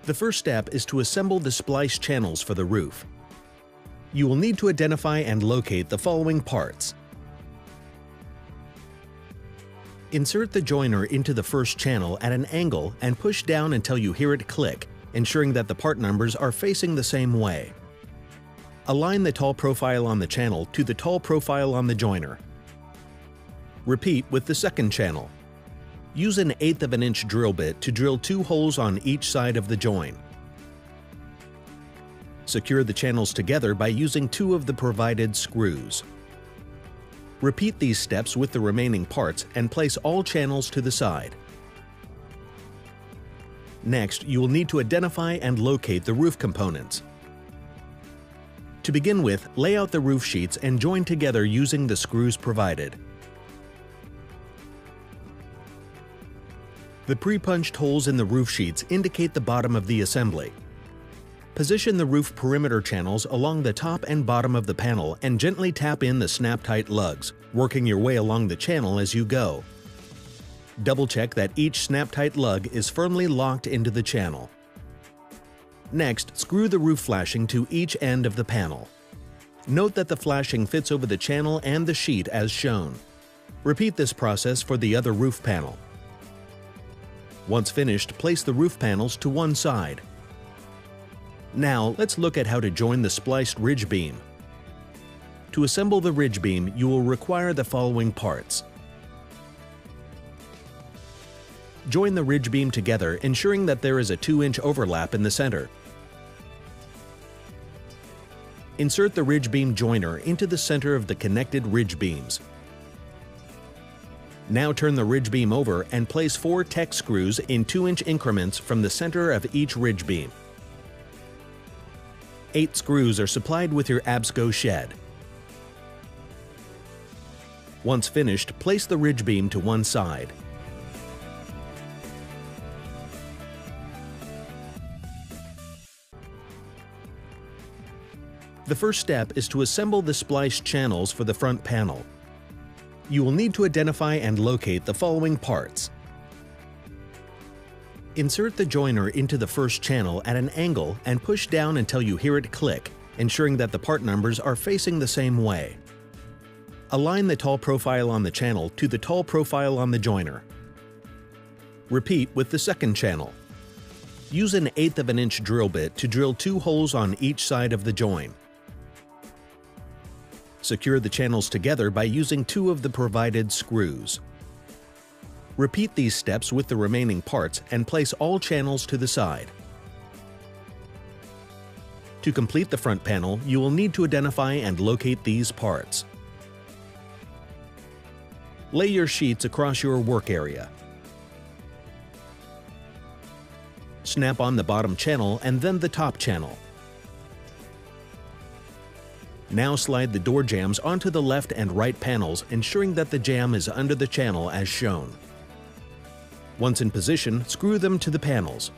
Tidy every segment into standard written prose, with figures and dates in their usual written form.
The first step is to assemble the splice channels for the roof. You will need to identify and locate the following parts. Insert the joiner into the first channel at an angle and push down until you hear it click, ensuring that the part numbers are facing the same way. Align the tall profile on the channel to the tall profile on the joiner. Repeat with the second channel. Use an 1/8 of an inch drill bit to drill 2 holes on each side of the join. Secure the channels together by using 2 of the provided screws. Repeat these steps with the remaining parts and place all channels to the side. Next, you will need to identify and locate the roof components. To begin with, lay out the roof sheets and join together using the screws provided. The pre-punched holes in the roof sheets indicate the bottom of the assembly. Position the roof perimeter channels along the top and bottom of the panel and gently tap in the snap-tight lugs, working your way along the channel as you go. Double-check that each snap-tight lug is firmly locked into the channel. Next, screw the roof flashing to each end of the panel. Note that the flashing fits over the channel and the sheet as shown. Repeat this process for the other roof panel. Once finished, place the roof panels to one side. Now, let's look at how to join the spliced ridge beam. To assemble the ridge beam, you will require the following parts. Join the ridge beam together, ensuring that there is a 2-inch overlap in the center. Insert the ridge beam joiner into the center of the connected ridge beams. Now turn the ridge beam over and place 4 Tek screws in 2-inch increments from the center of each ridge beam. 8 screws are supplied with your Absco shed. Once finished, place the ridge beam to one side. The first step is to assemble the spliced channels for the front panel. You will need to identify and locate the following parts. Insert the joiner into the first channel at an angle and push down until you hear it click, ensuring that the part numbers are facing the same way. Align the tall profile on the channel to the tall profile on the joiner. Repeat with the second channel. Use an 1/8 of an inch drill bit to drill 2 holes on each side of the join. Secure the channels together by using 2 of the provided screws. Repeat these steps with the remaining parts and place all channels to the side. To complete the front panel, you will need to identify and locate these parts. Lay your sheets across your work area. Snap on the bottom channel and then the top channel. Now slide the door jambs onto the left and right panels, ensuring that the jamb is under the channel as shown. Once in position, screw them to the panels.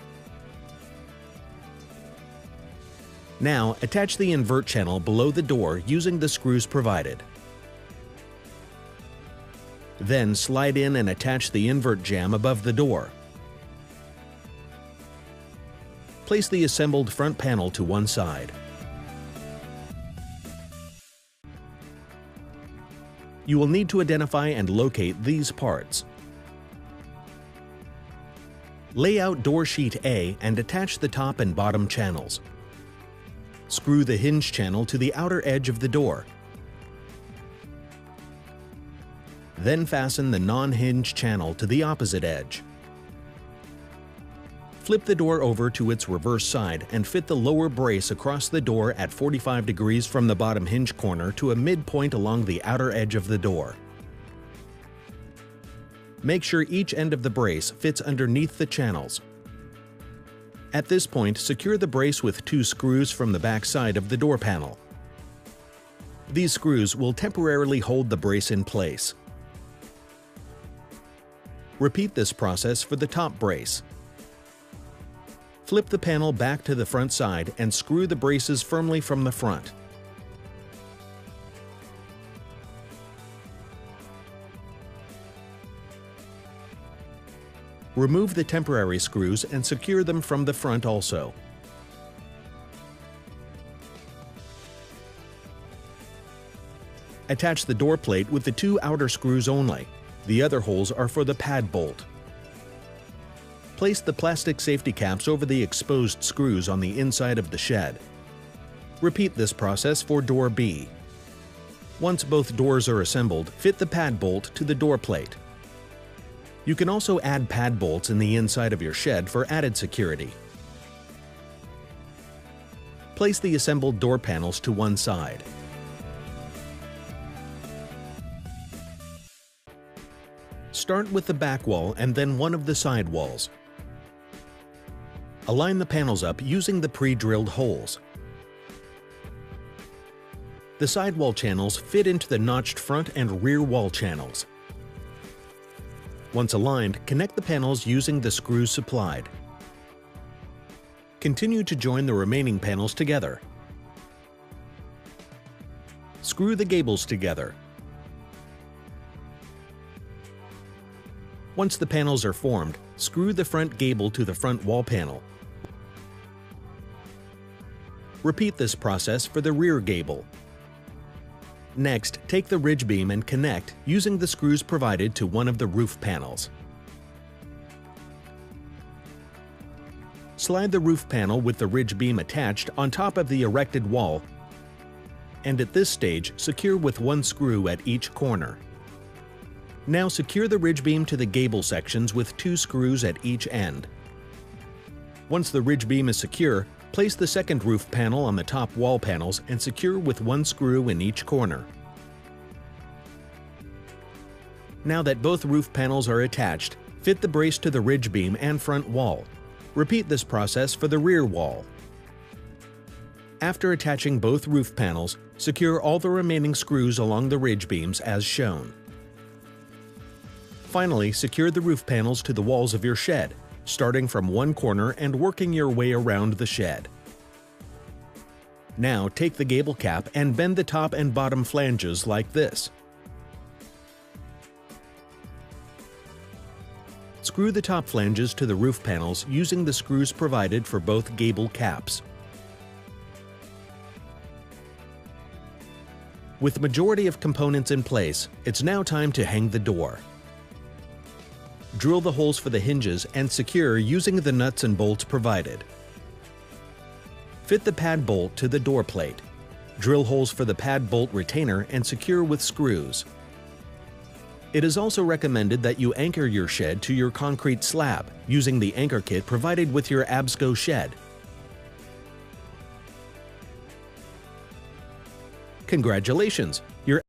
Now, attach the invert channel below the door using the screws provided. Then slide in and attach the invert jamb above the door. Place the assembled front panel to one side. You will need to identify and locate these parts. Lay out door sheet A and attach the top and bottom channels. Screw the hinge channel to the outer edge of the door. Then fasten the non-hinge channel to the opposite edge. Flip the door over to its reverse side and fit the lower brace across the door at 45 degrees from the bottom hinge corner to a midpoint along the outer edge of the door. Make sure each end of the brace fits underneath the channels. At this point, secure the brace with 2 screws from the back side of the door panel. These screws will temporarily hold the brace in place. Repeat this process for the top brace. Flip the panel back to the front side and screw the braces firmly from the front. Remove the temporary screws and secure them from the front also. Attach the door plate with the 2 outer screws only. The other holes are for the pad bolt. Place the plastic safety caps over the exposed screws on the inside of the shed. Repeat this process for door B. Once both doors are assembled, fit the pad bolt to the door plate. You can also add pad bolts in the inside of your shed for added security. Place the assembled door panels to one side. Start with the back wall and then one of the side walls. Align the panels up using the pre-drilled holes. The sidewall channels fit into the notched front and rear wall channels. Once aligned, connect the panels using the screws supplied. Continue to join the remaining panels together. Screw the gables together. Once the panels are formed, screw the front gable to the front wall panel. Repeat this process for the rear gable. Next, take the ridge beam and connect using the screws provided to one of the roof panels. Slide the roof panel with the ridge beam attached on top of the erected wall, and at this stage, secure with 1 screw at each corner. Now secure the ridge beam to the gable sections with 2 screws at each end. Once the ridge beam is secure, place the second roof panel on the top wall panels and secure with 1 screw in each corner. Now that both roof panels are attached, fit the brace to the ridge beam and front wall. Repeat this process for the rear wall. After attaching both roof panels, secure all the remaining screws along the ridge beams as shown. Finally, secure the roof panels to the walls of your shed, starting from one corner and working your way around the shed. Now take the gable cap and bend the top and bottom flanges like this. Screw the top flanges to the roof panels using the screws provided for both gable caps. With the majority of components in place, it's now time to hang the door. Drill the holes for the hinges and secure using the nuts and bolts provided. Fit the pad bolt to the door plate. Drill holes for the pad bolt retainer and secure with screws. It is also recommended that you anchor your shed to your concrete slab using the anchor kit provided with your Absco shed. Congratulations! Your